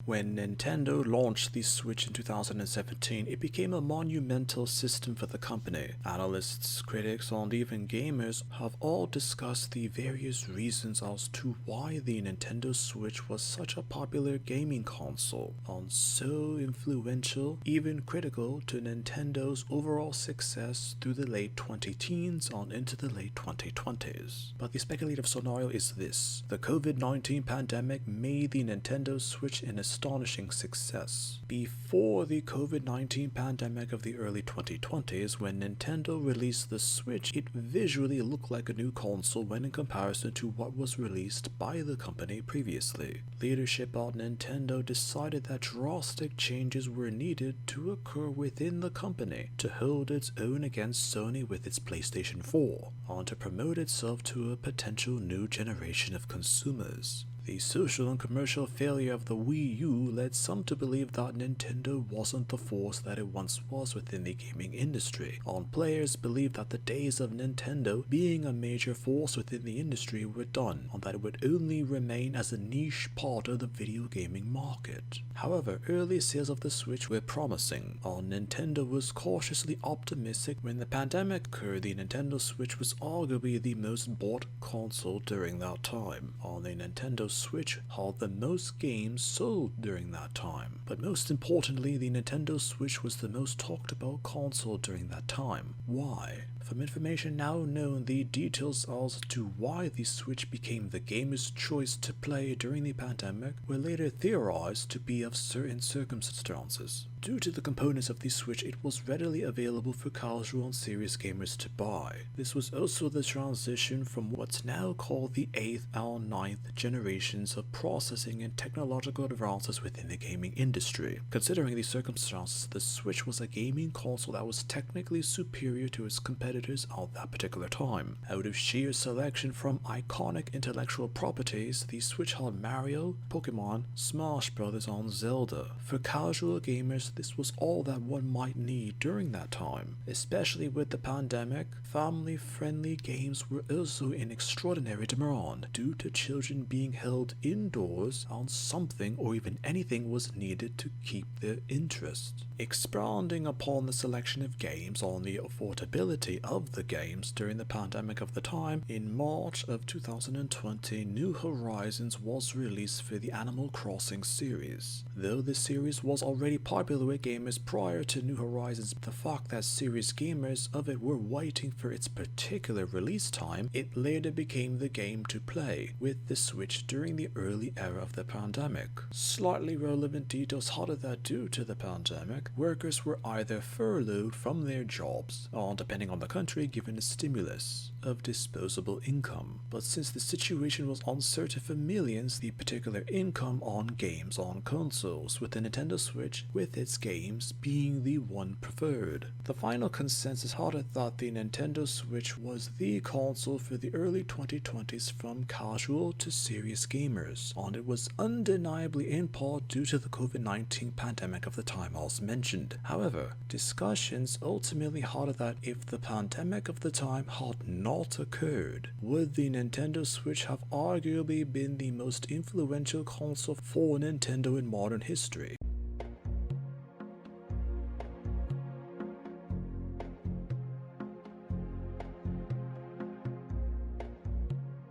When Nintendo launched the Switch in 2017, it became a monumental system for the company. Analysts, critics, and even gamers have all discussed the various reasons as to why the Nintendo Switch was such a popular gaming console, and so influential, even critical to Nintendo's overall success through the late 2010s and into the late 2020s. But the speculative scenario is this: the Covid-19 pandemic made the Nintendo Switch an astonishing success. Before the Covid-19 pandemic of the early 2020s, when Nintendo released the Switch, it visually looked like a new console when in comparison to what was released by the company previously. Leadership at Nintendo decided that drastic changes were needed to occur within the company to hold its own against Sony with its PlayStation 4, and to promote itself to a potential new generation of consumers. The social and commercial failure of the Wii U led some to believe that Nintendo wasn't the force that it once was within the gaming industry, and players believed that the days of Nintendo being a major force within the industry were done, and that it would only remain as a niche part of the video gaming market. However, early sales of the Switch were promising, and Nintendo was cautiously optimistic. When the pandemic occurred, the Nintendo Switch was arguably the most bought console during that time, and the Nintendo Switch had the most games sold during that time. But most importantly, the Nintendo Switch was the most talked about console during that time. Why? From information now known, the details as to why the Switch became the gamer's choice to play during the pandemic were later theorized to be of certain circumstances. Due to the components of the Switch, it was readily available for casual and serious gamers to buy. This was also the transition from what's now called the 8th and 9th generations of processing and technological advances within the gaming industry. Considering these circumstances, the Switch was a gaming console that was technically superior to its competitors at that particular time. Out of sheer selection from iconic intellectual properties, the Switch had Mario, Pokemon, Smash Bros, and Zelda. For casual gamers, this was all that one might need during that time. Especially with the pandemic, family-friendly games were also in extraordinary demand due to children being held indoors, and something or even anything was needed to keep their interest. Expanding upon the selection of games on the affordability of the games during the pandemic of the time, in March of 2020, New Horizons was released for the Animal Crossing series. Though the series was already popular with gamers prior to New Horizons, the fact that serious gamers of it were waiting for its particular release time, it later became the game to play with the Switch during the early era of the pandemic. Slightly relevant details had it that due to the pandemic, workers were either furloughed from their jobs, or depending on the country, given a stimulus of disposable income. But since the situation was uncertain for millions, the particular income on games on consoles, with the Nintendo Switch with its games being the one preferred. The final consensus had it that the Nintendo Switch was the console for the early 2020s from casual to serious gamers, and it was undeniably in part due to the COVID-19 pandemic of the time as mentioned. However, discussions ultimately had it that if the pandemic of the time had not occurred, would the Nintendo Switch have arguably been the most influential console for Nintendo in modern history?